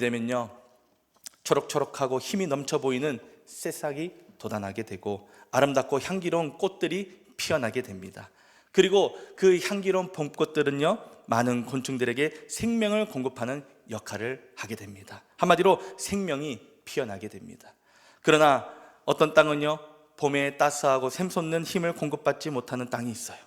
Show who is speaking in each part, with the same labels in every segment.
Speaker 1: 되면요, 초록초록하고 힘이 넘쳐 보이는 새싹이 돋아나게 되고 아름답고 향기로운 꽃들이 피어나게 됩니다. 그리고 그 향기로운 봄꽃들은요, 많은 곤충들에게 생명을 공급하는 역할을 하게 됩니다. 한마디로 생명이 피어나게 됩니다. 그러나 어떤 땅은요, 봄에 따스하고 샘솟는 힘을 공급받지 못하는 땅이 있어요.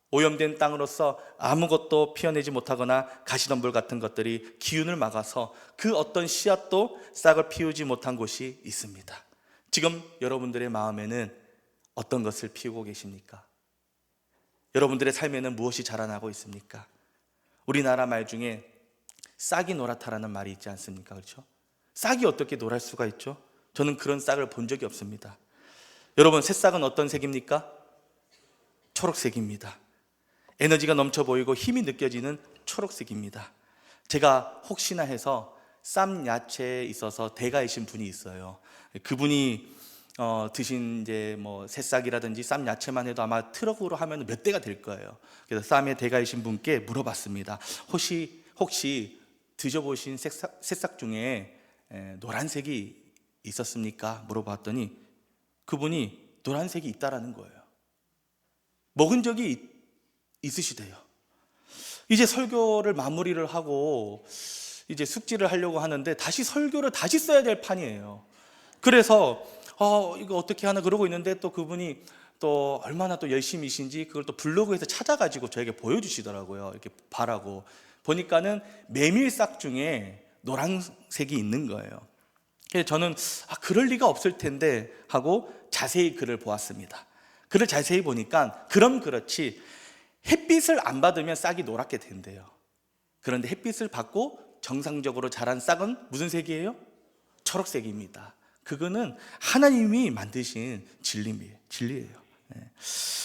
Speaker 1: 오염된 땅으로서 아무것도 피어내지 못하거나 가시덤불 같은 것들이 기운을 막아서 그 어떤 씨앗도 싹을 피우지 못한 곳이 있습니다. 지금 여러분들의 마음에는 어떤 것을 피우고 계십니까? 여러분들의 삶에는 무엇이 자라나고 있습니까? 우리나라 말 중에 싹이 노랗다라는 말이 있지 않습니까? 그렇죠? 싹이 어떻게 노랄 수가 있죠? 저는 그런 싹을 본 적이 없습니다. 여러분, 새싹은 어떤 색입니까? 초록색입니다. 에너지가 넘쳐 보이고 힘이 느껴지는 초록색입니다. 제가 혹시나 해서 쌈 야채에 있어서 대가이신 분이 있어요. 그분이 드신 이제 새싹이라든지 쌈 야채만 해도 아마 트럭으로 하면 몇 대가 될 거예요. 그래서 쌈의 대가이신 분께 물어봤습니다. 혹시 드셔보신 새싹 중에 노란색이 있었습니까? 물어봤더니 그분이 노란색이 있다라는 거예요. 먹은 적이 있으시대요. 이제 설교를 마무리를 하고 이제 숙지를 하려고 하는데 다시 설교를 다시 써야 될 판이에요. 그래서 이거 어떻게 하나 그러고 있는데 또 그분이 또 얼마나 또 열심히신지 그걸 또 블로그에서 찾아가지고 저에게 보여주시더라고요. 이렇게 바라고 보니까는 메밀싹 중에 노란색이 있는 거예요. 그래서 저는 그럴 리가 없을 텐데 하고 자세히 글을 보았습니다. 글을 자세히 보니까 그럼 그렇지 햇빛을 안 받으면 싹이 노랗게 된대요. 그런데 햇빛을 받고 정상적으로 자란 싹은 무슨 색이에요? 초록색입니다. 그거는 하나님이 만드신 진리예요.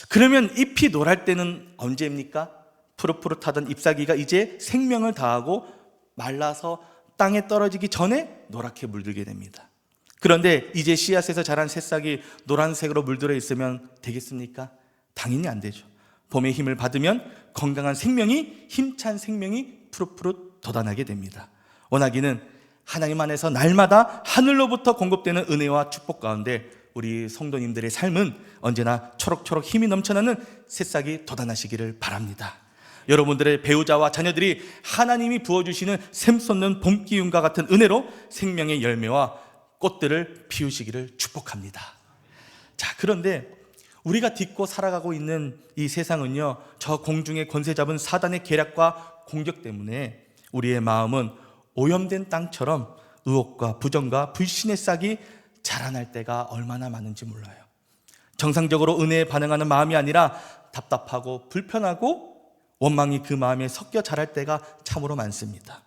Speaker 1: 그러면 잎이 노랄 때는 언제입니까? 푸릇푸릇하던 잎사귀가 이제 생명을 다하고 말라서 땅에 떨어지기 전에 노랗게 물들게 됩니다. 그런데 이제 씨앗에서 자란 새싹이 노란색으로 물들어 있으면 되겠습니까? 당연히 안 되죠. 봄의 힘을 받으면 건강한 생명이, 힘찬 생명이 푸릇푸릇 돋아나게 됩니다. 원하기는 하나님 안에서 날마다 하늘로부터 공급되는 은혜와 축복 가운데 우리 성도님들의 삶은 언제나 초록초록 힘이 넘쳐나는 새싹이 돋아나시기를 바랍니다. 여러분들의 배우자와 자녀들이 하나님이 부어주시는 샘솟는 봄 기운과 같은 은혜로 생명의 열매와 꽃들을 피우시기를 축복합니다. 자, 그런데 우리가 딛고 살아가고 있는 이 세상은요, 저 공중의 권세 잡은 사단의 계략과 공격 때문에 우리의 마음은 오염된 땅처럼 의혹과 부정과 불신의 싹이 자라날 때가 얼마나 많은지 몰라요. 정상적으로 은혜에 반응하는 마음이 아니라 답답하고 불편하고 원망이 그 마음에 섞여 자랄 때가 참으로 많습니다.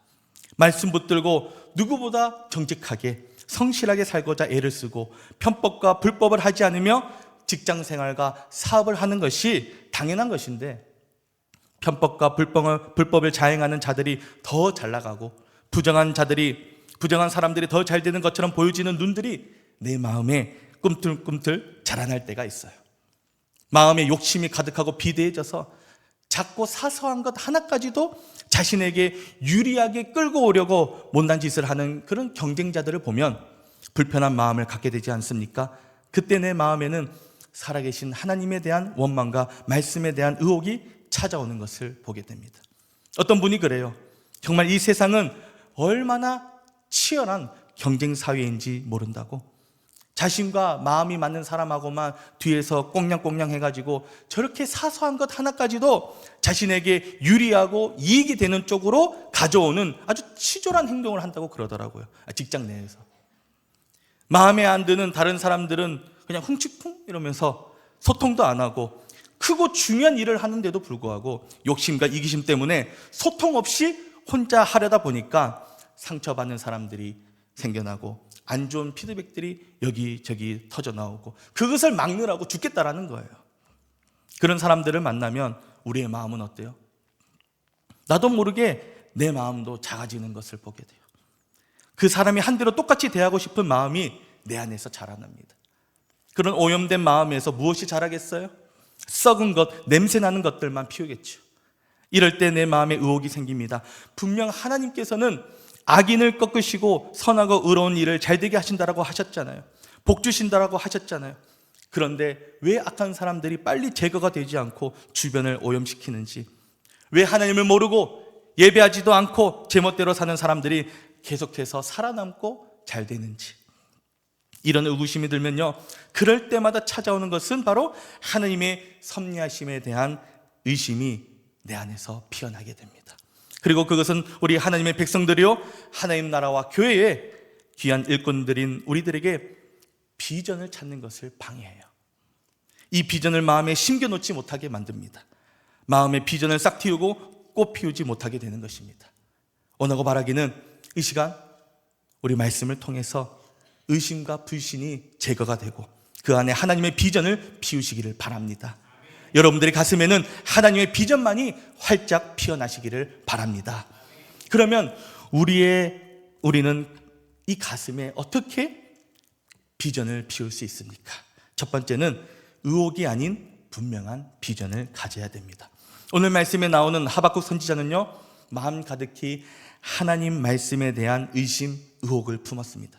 Speaker 1: 말씀 붙들고 누구보다 정직하게 성실하게 살고자 애를 쓰고 편법과 불법을 하지 않으며 직장 생활과 사업을 하는 것이 당연한 것인데 편법과 불법을 자행하는 자들이 더 잘 나가고 부정한 사람들이 더 잘 되는 것처럼 보여지는 눈들이 내 마음에 꿈틀꿈틀 자라날 때가 있어요. 마음에 욕심이 가득하고 비대해져서 작고 사소한 것 하나까지도 자신에게 유리하게 끌고 오려고 못난 짓을 하는 그런 경쟁자들을 보면 불편한 마음을 갖게 되지 않습니까? 그때 내 마음에는 살아계신 하나님에 대한 원망과 말씀에 대한 의혹이 찾아오는 것을 보게 됩니다. 어떤 분이 그래요. 정말 이 세상은 얼마나 치열한 경쟁 사회인지 모른다고. 자신과 마음이 맞는 사람하고만 뒤에서 꽁냥꽁냥 해가지고 저렇게 사소한 것 하나까지도 자신에게 유리하고 이익이 되는 쪽으로 가져오는 아주 치졸한 행동을 한다고 그러더라고요. 직장 내에서. 마음에 안 드는 다른 사람들은 그냥 흥칫쿵 이러면서 소통도 안 하고 크고 중요한 일을 하는데도 불구하고 욕심과 이기심 때문에 소통 없이 혼자 하려다 보니까 상처받는 사람들이 생겨나고 안 좋은 피드백들이 여기저기 터져나오고 그것을 막느라고 죽겠다라는 거예요. 그런 사람들을 만나면 우리의 마음은 어때요? 나도 모르게 내 마음도 작아지는 것을 보게 돼요. 그 사람이 한 대로 똑같이 대하고 싶은 마음이 내 안에서 자라납니다. 그런 오염된 마음에서 무엇이 자라겠어요? 썩은 것, 냄새나는 것들만 피우겠죠. 이럴 때 내 마음에 의혹이 생깁니다. 분명 하나님께서는 악인을 꺾으시고 선하고 의로운 일을 잘되게 하신다라고 하셨잖아요. 복 주신다라고 하셨잖아요. 그런데 왜 악한 사람들이 빨리 제거가 되지 않고 주변을 오염시키는지, 왜 하나님을 모르고 예배하지도 않고 제멋대로 사는 사람들이 계속해서 살아남고 잘 되는지, 이런 의구심이 들면요, 그럴 때마다 찾아오는 것은 바로 하나님의 섭리하심에 대한 의심이 내 안에서 피어나게 됩니다. 그리고 그것은 우리 하나님의 백성들이요, 하나님 나라와 교회에 귀한 일꾼들인 우리들에게 비전을 찾는 것을 방해해요. 이 비전을 마음에 심겨놓지 못하게 만듭니다. 마음의 비전을 싹 틔우고 꽃 피우지 못하게 되는 것입니다. 원하고 바라기는 이 시간 우리 말씀을 통해서 의심과 불신이 제거가 되고 그 안에 하나님의 비전을 피우시기를 바랍니다. 여러분들의 가슴에는 하나님의 비전만이 활짝 피어나시기를 바랍니다. 그러면 우리는 이 가슴에 어떻게 비전을 피울 수 있습니까? 첫 번째는 의혹이 아닌 분명한 비전을 가져야 됩니다. 오늘 말씀에 나오는 하박국 선지자는요, 마음 가득히 하나님 말씀에 대한 의심, 의혹을 품었습니다.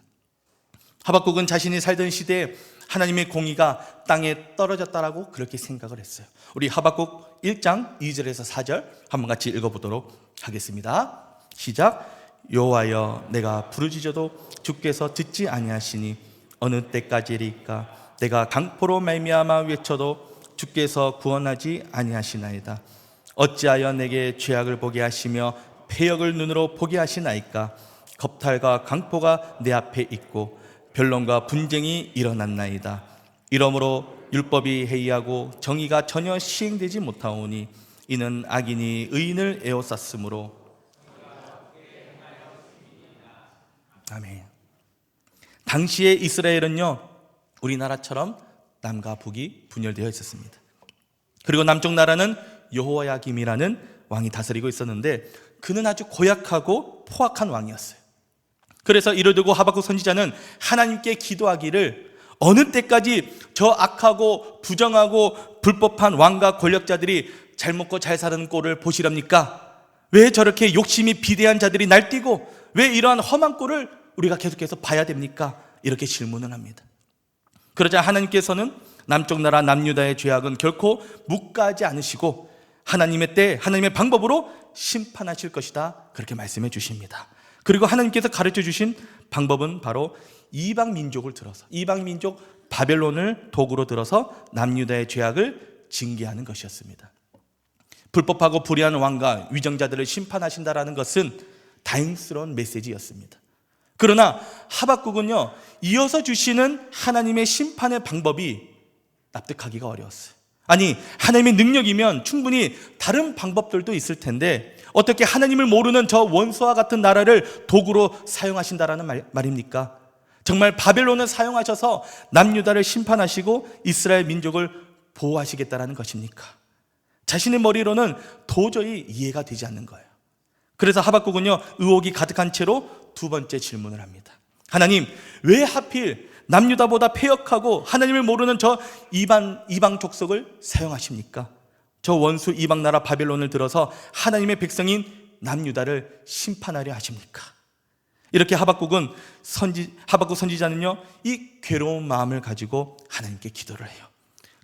Speaker 1: 하박국은 자신이 살던 시대에 하나님의 공의가 땅에 떨어졌다라고 그렇게 생각을 했어요. 우리 하박국 1장 2절에서 4절 한번 같이 읽어보도록 하겠습니다. 시작. 여호와여, 내가 부르짖어도 주께서 듣지 아니하시니 어느 때까지리까? 내가 강포로 말미암아 외쳐도 주께서 구원하지 아니하시나이다. 어찌하여 내게 죄악을 보게 하시며 패역을 눈으로 보게 하시나이까? 겁탈과 강포가 내 앞에 있고 변론과 분쟁이 일어났나이다. 이러므로 율법이 해이하고 정의가 전혀 시행되지 못하오니 이는 악인이 의인을 에워쌌으므로. 아멘. 당시에 이스라엘은요, 우리나라처럼 남과 북이 분열되어 있었습니다. 그리고 남쪽 나라는 여호야김이라는 왕이 다스리고 있었는데 그는 아주 고약하고 포악한 왕이었어요. 그래서 이를 두고 하박국 선지자는 하나님께 기도하기를, 어느 때까지 저 악하고 부정하고 불법한 왕과 권력자들이 잘 먹고 잘 사는 꼴을 보시렵니까? 왜 저렇게 욕심이 비대한 자들이 날뛰고 왜 이러한 험한 꼴을 우리가 계속해서 봐야 됩니까? 이렇게 질문을 합니다. 그러자 하나님께서는 남쪽 나라 남유다의 죄악은 결코 묵과하지 않으시고 하나님의 때, 하나님의 방법으로 심판하실 것이다, 그렇게 말씀해 주십니다. 그리고 하나님께서 가르쳐 주신 방법은 바로 이방 민족을 들어서, 이방 민족 바벨론을 도구로 들어서 남유다의 죄악을 징계하는 것이었습니다. 불법하고 불의한 왕과 위정자들을 심판하신다라는 것은 다행스러운 메시지였습니다. 그러나 하박국은요, 이어서 주시는 하나님의 심판의 방법이 납득하기가 어려웠어요. 아니, 하나님의 능력이면 충분히 다른 방법들도 있을 텐데 어떻게 하나님을 모르는 저 원수와 같은 나라를 도구로 사용하신다라는 말입니까? 정말 바벨론을 사용하셔서 남유다를 심판하시고 이스라엘 민족을 보호하시겠다라는 것입니까? 자신의 머리로는 도저히 이해가 되지 않는 거예요. 그래서 하박국은요, 의혹이 가득한 채로 두 번째 질문을 합니다. 하나님, 왜 하필 남유다보다 패역하고 하나님을 모르는 저 이방 족속을 사용하십니까? 저 원수 이방 나라 바벨론을 들어서 하나님의 백성인 남유다를 심판하려 하십니까? 이렇게 하박국 선지자는요, 이 괴로운 마음을 가지고 하나님께 기도를 해요.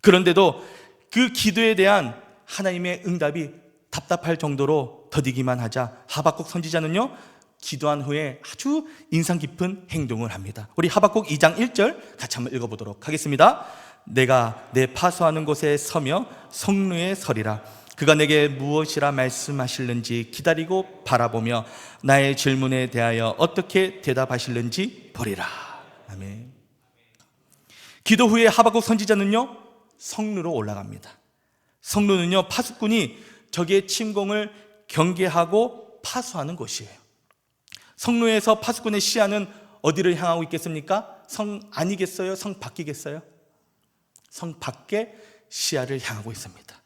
Speaker 1: 그런데도 그 기도에 대한 하나님의 응답이 답답할 정도로 더디기만 하자 하박국 선지자는요, 기도한 후에 아주 인상 깊은 행동을 합니다. 우리 하박국 2장 1절 같이 한번 읽어보도록 하겠습니다. 내가 내 파수하는 곳에 서며 성루에 서리라. 그가 내게 무엇이라 말씀하실는지 기다리고 바라보며 나의 질문에 대하여 어떻게 대답하실는지 보리라. 아멘. 기도 후에 하박국 선지자는요, 성루로 올라갑니다. 성루는요, 파수꾼이 적의 침공을 경계하고 파수하는 곳이에요. 성루에서 파수꾼의 시야는 어디를 향하고 있겠습니까? 성 안이겠어요? 성 밖이겠어요? 성 밖에 시야를 향하고 있습니다.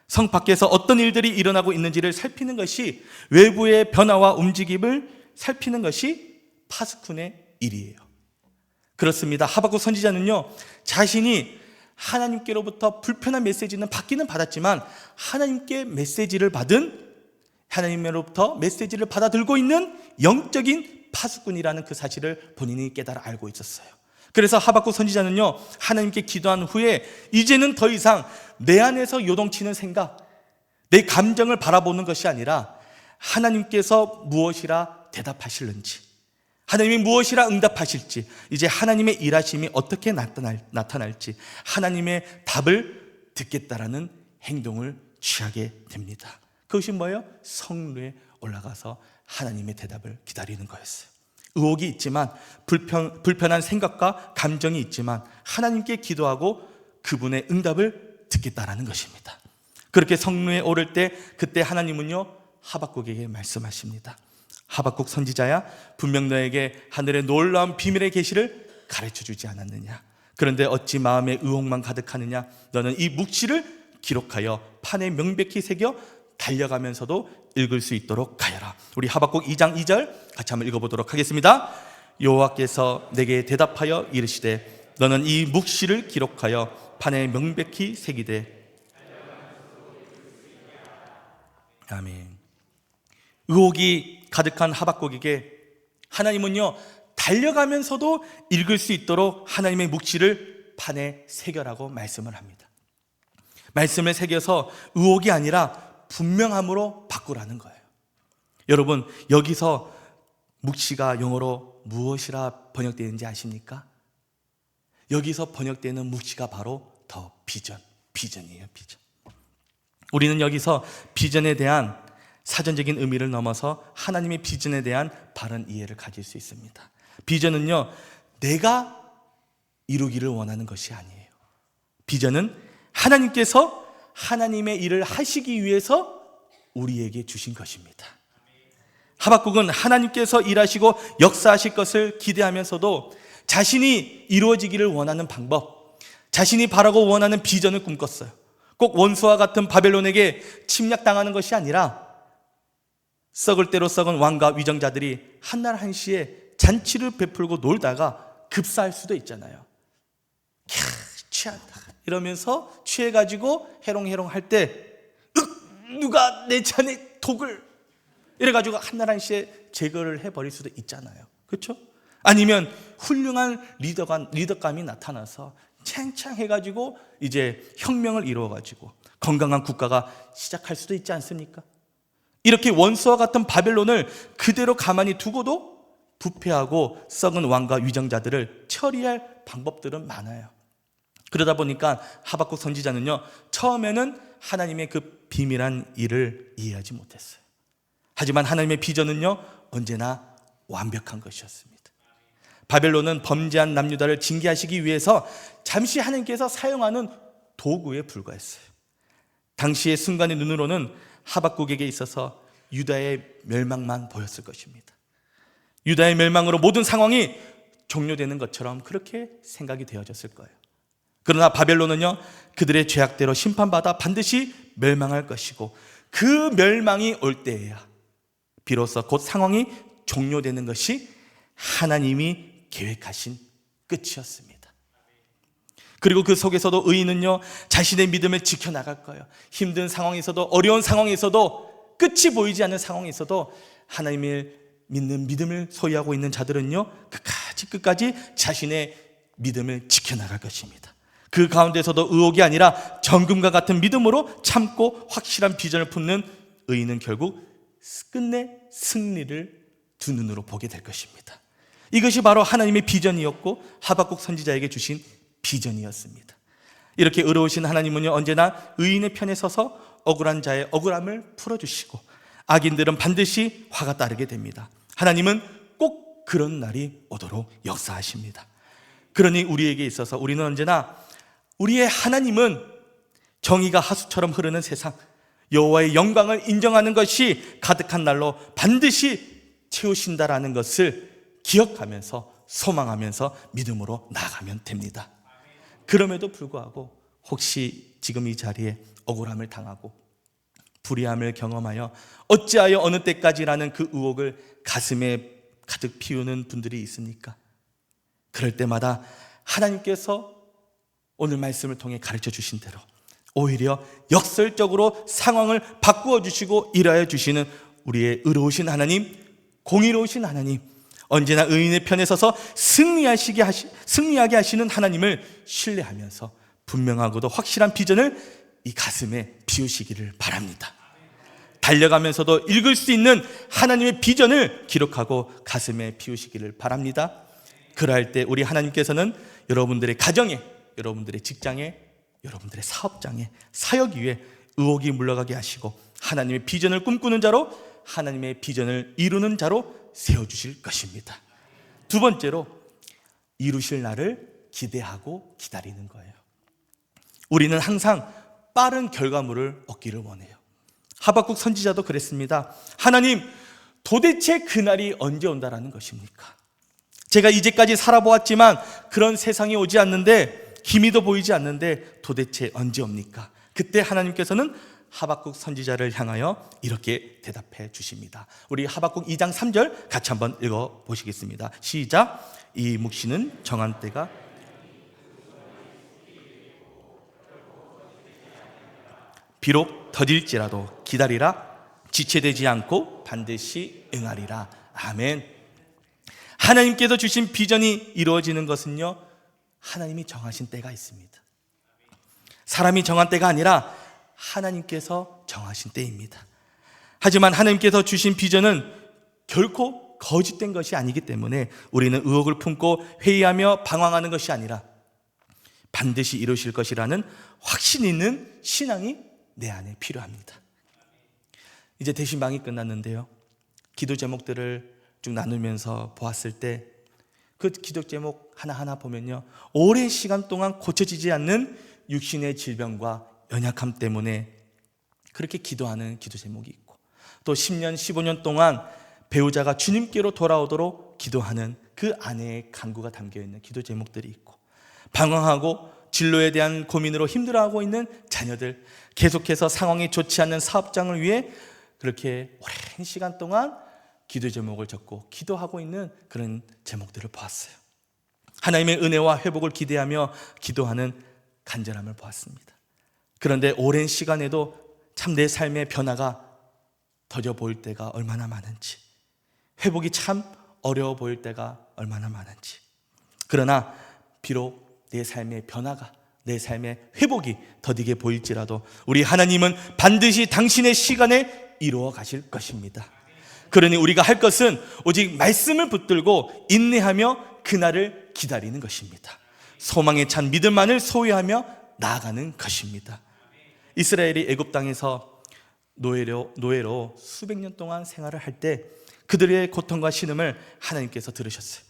Speaker 1: 성 밖에서 어떤 일들이 일어나고 있는지를 살피는 것이, 외부의 변화와 움직임을 살피는 것이 파수꾼의 일이에요. 그렇습니다. 하박국 선지자는요, 자신이 하나님께로부터 불편한 메시지는 받기는 받았지만 하나님께 메시지를 받은 하나님으로부터 메시지를 받아들고 있는 영적인 파수꾼이라는 그 사실을 본인이 깨달아 알고 있었어요. 그래서 하박국 선지자는요, 하나님께 기도한 후에 이제는 더 이상 내 안에서 요동치는 생각, 내 감정을 바라보는 것이 아니라 하나님께서 무엇이라 대답하실는지, 하나님이 무엇이라 응답하실지, 이제 하나님의 일하심이 어떻게 나타날지 하나님의 답을 듣겠다라는 행동을 취하게 됩니다. 그것이 뭐예요? 성루에 올라가서 하나님의 대답을 기다리는 거였어요. 의혹이 있지만, 불편한 생각과 감정이 있지만 하나님께 기도하고 그분의 응답을 듣겠다라는 것입니다. 그렇게 성루에 오를 때 그때 하나님은요, 하박국에게 말씀하십니다. 하박국 선지자야, 분명 너에게 하늘의 놀라운 비밀의 계시를 가르쳐주지 않았느냐? 그런데 어찌 마음에 의혹만 가득하느냐? 너는 이 묵시를 기록하여 판에 명백히 새겨 달려가면서도 읽을 수 있도록 하여라. 우리 하박국 2장 2절 같이 한번 읽어보도록 하겠습니다. 여호와께서 내게 대답하여 이르시되 너는 이 묵시를 기록하여 판에 명백히 새기되. 아멘. 의혹이 가득한 하박국에게 하나님은요, 달려가면서도 읽을 수 있도록 하나님의 묵시를 판에 새겨라고 말씀을 합니다. 말씀을 새겨서 의혹이 아니라 분명함으로 바꾸라는 거예요. 여러분, 여기서 묵시가 영어로 무엇이라 번역되는지 아십니까? 여기서 번역되는 묵시가 바로 더 비전이에요. 비전. 우리는 여기서 비전에 대한 사전적인 의미를 넘어서 하나님의 비전에 대한 바른 이해를 가질 수 있습니다. 비전은요, 내가 이루기를 원하는 것이 아니에요. 비전은 하나님께서 하나님의 일을 하시기 위해서 우리에게 주신 것입니다. 하박국은 하나님께서 일하시고 역사하실 것을 기대하면서도 자신이 이루어지기를 원하는 방법, 자신이 바라고 원하는 비전을 꿈꿨어요. 꼭 원수와 같은 바벨론에게 침략당하는 것이 아니라 썩을 대로 썩은 왕과 위정자들이 한날 한시에 잔치를 베풀고 놀다가 급사할 수도 있잖아요. 취한다 이러면서 취해가지고 해롱해롱 할 때 누가 내 잔에 독을 이래가지고 한날 한시에 제거를 해버릴 수도 있잖아요. 그렇죠? 아니면 훌륭한 리더감이 나타나서 창창해가지고 이제 혁명을 이루어가지고 건강한 국가가 시작할 수도 있지 않습니까? 이렇게 원수와 같은 바벨론을 그대로 가만히 두고도 부패하고 썩은 왕과 위정자들을 처리할 방법들은 많아요. 그러다 보니까 하박국 선지자는요, 처음에는 하나님의 그 비밀한 일을 이해하지 못했어요. 하지만 하나님의 비전은요, 언제나 완벽한 것이었습니다. 바벨론은 범죄한 남유다를 징계하시기 위해서 잠시 하나님께서 사용하는 도구에 불과했어요. 당시의 순간의 눈으로는 하박국에게 있어서 유다의 멸망만 보였을 것입니다. 유다의 멸망으로 모든 상황이 종료되는 것처럼 그렇게 생각이 되어졌을 거예요. 그러나 바벨론은요, 그들의 죄악대로 심판받아 반드시 멸망할 것이고 그 멸망이 올 때에야 비로소 곧 상황이 종료되는 것이 하나님이 계획하신 끝이었습니다. 그리고 그 속에서도 의인은요, 자신의 믿음을 지켜나갈 거예요. 힘든 상황에서도, 어려운 상황에서도, 끝이 보이지 않는 상황에서도 하나님을 믿는 믿음을 소유하고 있는 자들은요, 끝까지 자신의 믿음을 지켜나갈 것입니다. 그 가운데서도 의혹이 아니라 정금과 같은 믿음으로 참고 확실한 비전을 품는 의인은 결국 끝내 승리를 두 눈으로 보게 될 것입니다. 이것이 바로 하나님의 비전이었고 하박국 선지자에게 주신 비전이었습니다. 이렇게 의로우신 하나님은요, 언제나 의인의 편에 서서 억울한 자의 억울함을 풀어주시고 악인들은 반드시 화가 따르게 됩니다. 하나님은 꼭 그런 날이 오도록 역사하십니다. 그러니 우리에게 있어서 우리는 언제나 우리의 하나님은 정의가 하수처럼 흐르는 세상, 여호와의 영광을 인정하는 것이 가득한 날로 반드시 채우신다라는 것을 기억하면서 소망하면서 믿음으로 나아가면 됩니다. 그럼에도 불구하고 혹시 지금 이 자리에 억울함을 당하고 불의함을 경험하여 어찌하여 어느 때까지라는 그 의혹을 가슴에 가득 피우는 분들이 있습니까? 그럴 때마다 하나님께서 오늘 말씀을 통해 가르쳐 주신 대로 오히려 역설적으로 상황을 바꾸어 주시고 일하여 주시는 우리의 의로우신 하나님, 공의로우신 하나님, 언제나 의인의 편에 서서 승리하게 하시는 하나님을 신뢰하면서 분명하고도 확실한 비전을 이 가슴에 비우시기를 바랍니다. 달려가면서도 읽을 수 있는 하나님의 비전을 기록하고 가슴에 비우시기를 바랍니다. 그러할 때 우리 하나님께서는 여러분들의 가정에, 여러분들의 직장에, 여러분들의 사업장에, 사역 위에 의혹이 물러가게 하시고 하나님의 비전을 꿈꾸는 자로, 하나님의 비전을 이루는 자로 세워주실 것입니다. 두 번째로, 이루실 날을 기대하고 기다리는 거예요. 우리는 항상 빠른 결과물을 얻기를 원해요. 하박국 선지자도 그랬습니다. 하나님, 도대체 그날이 언제 온다라는 것입니까? 제가 이제까지 살아보았지만 그런 세상이 오지 않는데, 기미도 보이지 않는데 도대체 언제 옵니까? 그때 하나님께서는 하박국 선지자를 향하여 이렇게 대답해 주십니다. 우리 하박국 2장 3절 같이 한번 읽어보시겠습니다. 시작. 이 묵시는 정한 때가 비록 더딜지라도 기다리라. 지체되지 않고 반드시 응하리라. 아멘. 하나님께서 주신 비전이 이루어지는 것은요, 하나님이 정하신 때가 있습니다. 사람이 정한 때가 아니라 하나님께서 정하신 때입니다. 하지만 하나님께서 주신 비전은 결코 거짓된 것이 아니기 때문에 우리는 의혹을 품고 회의하며 방황하는 것이 아니라 반드시 이루실 것이라는 확신 있는 신앙이 내 안에 필요합니다. 이제 대신방이 끝났는데요, 기도 제목들을 쭉 나누면서 보았을 때 그 기도 제목 하나하나 보면요, 오랜 시간 동안 고쳐지지 않는 육신의 질병과 연약함 때문에 그렇게 기도하는 기도 제목이 있고, 또 10년, 15년 동안 배우자가 주님께로 돌아오도록 기도하는 그 아내의 간구가 담겨있는 기도 제목들이 있고, 방황하고 진로에 대한 고민으로 힘들어하고 있는 자녀들, 계속해서 상황이 좋지 않는 사업장을 위해 그렇게 오랜 시간 동안 기도 제목을 적고 기도하고 있는 그런 제목들을 보았어요. 하나님의 은혜와 회복을 기대하며 기도하는 간절함을 보았습니다. 그런데 오랜 시간에도 참 내 삶의 변화가 더뎌 보일 때가 얼마나 많은지, 회복이 참 어려워 보일 때가 얼마나 많은지, 그러나 비록 내 삶의 변화가, 내 삶의 회복이 더디게 보일지라도 우리 하나님은 반드시 당신의 시간에 이루어 가실 것입니다. 그러니 우리가 할 것은 오직 말씀을 붙들고 인내하며 그날을 기다리는 것입니다. 소망에 찬 믿음만을 소유하며 나아가는 것입니다. 이스라엘이 애굽 땅에서 노예로 수백 년 동안 생활을 할 때 그들의 고통과 신음을 하나님께서 들으셨어요.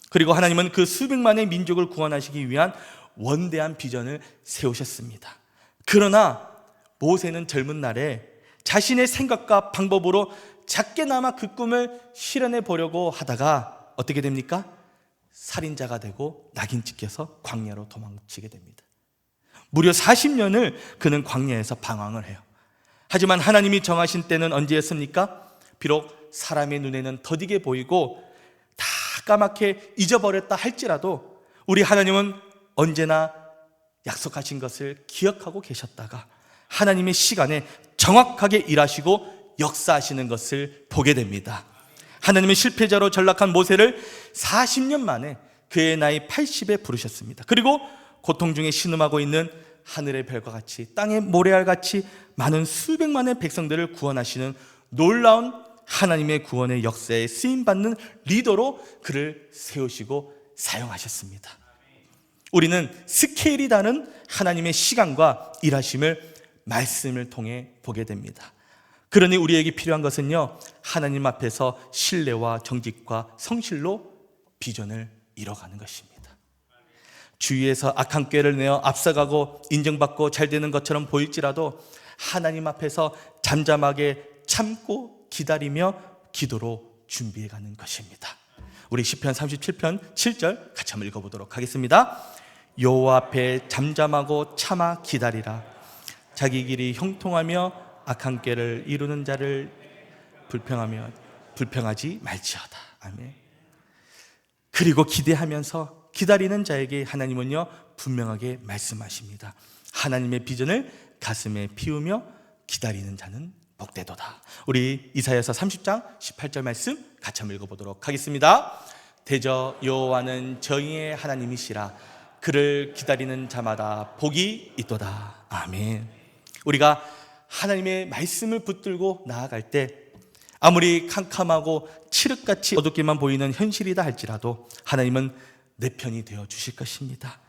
Speaker 1: 그리고 하나님은 그 수백만의 민족을 구원하시기 위한 원대한 비전을 세우셨습니다. 그러나 모세는 젊은 날에 자신의 생각과 방법으로 작게나마 그 꿈을 실현해 보려고 하다가 어떻게 됩니까? 살인자가 되고 낙인 찍혀서 광야로 도망치게 됩니다. 무려 40년을 그는 광야에서 방황을 해요. 하지만 하나님이 정하신 때는 언제였습니까? 비록 사람의 눈에는 더디게 보이고 다 까맣게 잊어버렸다 할지라도 우리 하나님은 언제나 약속하신 것을 기억하고 계셨다가 하나님의 시간에 정확하게 일하시고 역사하시는 것을 보게 됩니다. 하나님은 실패자로 전락한 모세를 40년 만에 그의 나이 80에 부르셨습니다. 그리고 고통 중에 신음하고 있는 하늘의 별과 같이 땅의 모래알같이 많은 수백만의 백성들을 구원하시는 놀라운 하나님의 구원의 역사에 쓰임받는 리더로 그를 세우시고 사용하셨습니다. 우리는 스케일이 다른 하나님의 시간과 일하심을 말씀을 통해 보게 됩니다. 그러니 우리에게 필요한 것은요, 하나님 앞에서 신뢰와 정직과 성실로 비전을 이뤄가는 것입니다. 주위에서 악한 꾀를 내어 앞서가고 인정받고 잘 되는 것처럼 보일지라도 하나님 앞에서 잠잠하게 참고 기다리며 기도로 준비해가는 것입니다. 우리 시편 37편 7절 같이 한번 읽어보도록 하겠습니다. 여호와 앞에 잠잠하고 참아 기다리라. 자기 길이 형통하며 악한 꾀를 이루는 자를 불평하지 말지어다. 아멘. 그리고 기대하면서 기다리는 자에게 하나님은요 분명하게 말씀하십니다. 하나님의 비전을 가슴에 피우며 기다리는 자는 복되도다. 우리 이사야서 30장 18절 말씀 같이 한번 읽어보도록 하겠습니다. 대저 여호와는 정의의 하나님이시라. 그를 기다리는 자마다 복이 있도다. 아멘. 우리가 하나님의 말씀을 붙들고 나아갈 때 아무리 캄캄하고 칠흑같이 어둡게만 보이는 현실이다 할지라도 하나님은 내 편이 되어 주실 것입니다.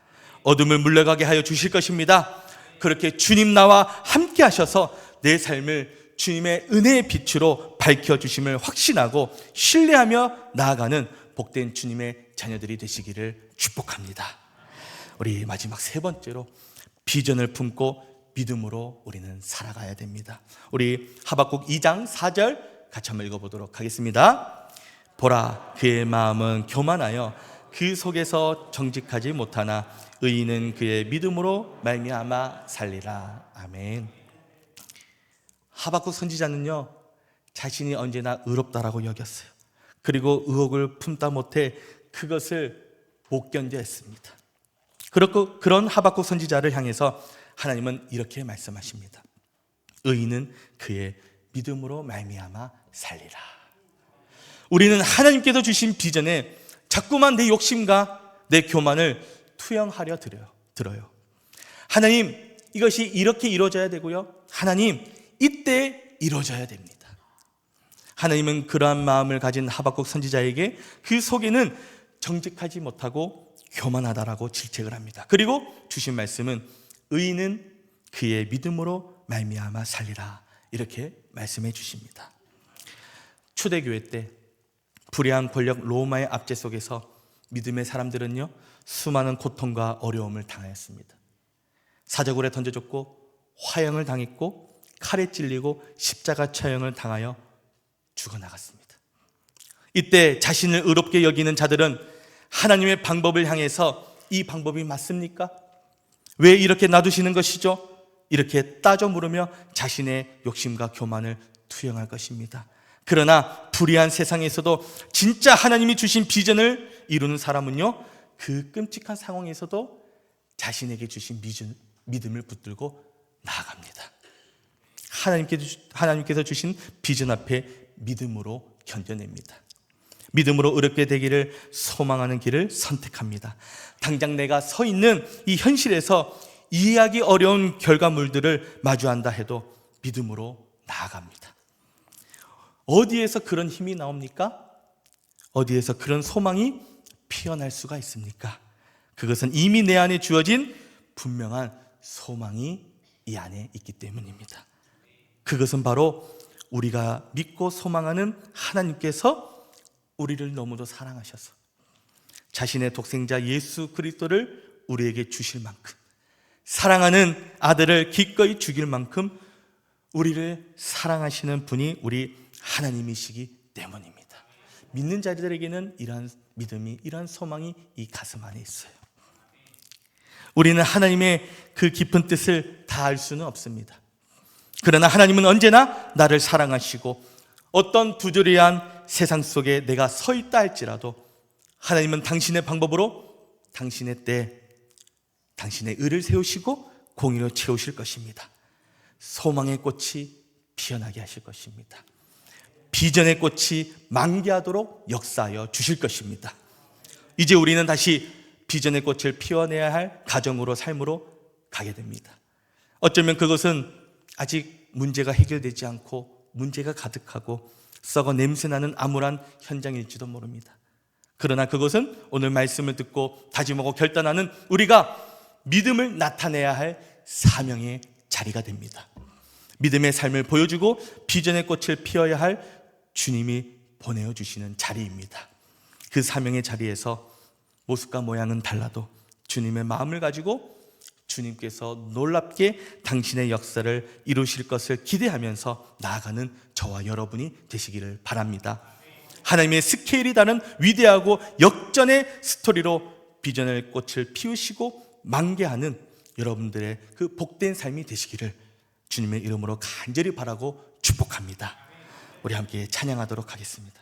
Speaker 1: 어둠을 물러가게 하여 주실 것입니다. 그렇게 주님 나와 함께 하셔서 내 삶을 주님의 은혜의 빛으로 밝혀주심을 확신하고 신뢰하며 나아가는 복된 주님의 자녀들이 되시기를 축복합니다. 우리 마지막 세 번째로 비전을 품고 믿음으로 우리는 살아가야 됩니다. 우리 하박국 2장 4절 같이 한번 읽어보도록 하겠습니다. 보라, 그의 마음은 교만하여 그 속에서 정직하지 못하나 의인은 그의 믿음으로 말미암아 살리라. 아멘. 하박국 선지자는요, 자신이 언제나 의롭다라고 여겼어요. 그리고 의혹을 품다 못해 그것을 못 견뎌했습니다. 그렇고 그런 하박국 선지자를 향해서 하나님은 이렇게 말씀하십니다. 의인은 그의 믿음으로 말미암아 살리라. 우리는 하나님께서 주신 비전에 자꾸만 내 욕심과 내 교만을 투영하려 들어요. 하나님, 이것이 이렇게 이루어져야 되고요. 하나님, 이때 이루어져야 됩니다. 하나님은 그러한 마음을 가진 하박국 선지자에게 그 속에는 정직하지 못하고 교만하다라고 질책을 합니다. 그리고 주신 말씀은 의인은 그의 믿음으로 말미암아 살리라, 이렇게 말씀해 주십니다. 초대교회 때 불의한 권력 로마의 압제 속에서 믿음의 사람들은요, 수많은 고통과 어려움을 당하였습니다. 사자굴에 던져졌고 화형을 당했고 칼에 찔리고 십자가 처형을 당하여 죽어나갔습니다. 이때 자신을 의롭게 여기는 자들은 하나님의 방법을 향해서 이 방법이 맞습니까? 왜 이렇게 놔두시는 것이죠? 이렇게 따져 물으며 자신의 욕심과 교만을 투영할 것입니다. 그러나 불의한 세상에서도 진짜 하나님이 주신 비전을 이루는 사람은요, 그 끔찍한 상황에서도 자신에게 주신 믿음을 붙들고 나아갑니다. 하나님께서 주신 비전 앞에 믿음으로 견뎌냅니다. 믿음으로 의롭게 되기를 소망하는 길을 선택합니다. 당장 내가 서 있는 이 현실에서 이해하기 어려운 결과물들을 마주한다 해도 믿음으로 나아갑니다. 어디에서 그런 힘이 나옵니까? 어디에서 그런 소망이 피어날 수가 있습니까? 그것은 이미 내 안에 주어진 분명한 소망이 이 안에 있기 때문입니다. 그것은 바로 우리가 믿고 소망하는 하나님께서 우리를 너무도 사랑하셔서 자신의 독생자 예수 그리스도를 우리에게 주실 만큼, 사랑하는 아들을 기꺼이 죽일 만큼 우리를 사랑하시는 분이 우리 하나님이시기 때문입니다. 믿는 자들에게는 이러한 믿음이, 이러한 소망이 이 가슴 안에 있어요. 우리는 하나님의 그 깊은 뜻을 다 알 수는 없습니다. 그러나 하나님은 언제나 나를 사랑하시고 어떤 부조리한 세상 속에 내가 서 있다 할지라도 하나님은 당신의 방법으로 당신의 때 당신의 의를 세우시고 공의로 채우실 것입니다. 소망의 꽃이 피어나게 하실 것입니다. 비전의 꽃이 만개하도록 역사하여 주실 것입니다. 이제 우리는 다시 비전의 꽃을 피워내야 할 가정으로, 삶으로 가게 됩니다. 어쩌면 그것은 아직 문제가 해결되지 않고 문제가 가득하고 썩어 냄새나는 암울한 현장일지도 모릅니다. 그러나 그것은 오늘 말씀을 듣고 다짐하고 결단하는 우리가 믿음을 나타내야 할 사명의 자리가 됩니다. 믿음의 삶을 보여주고 비전의 꽃을 피워야 할 주님이 보내어 주시는 자리입니다. 그 사명의 자리에서 모습과 모양은 달라도 주님의 마음을 가지고 주님께서 놀랍게 당신의 역사를 이루실 것을 기대하면서 나아가는 저와 여러분이 되시기를 바랍니다. 하나님의 스케일이 다른 위대하고 역전의 스토리로 비전의 꽃을 피우시고 만개하는 여러분들의 그 복된 삶이 되시기를 주님의 이름으로 간절히 바라고 축복합니다. 우리 함께 찬양하도록 하겠습니다.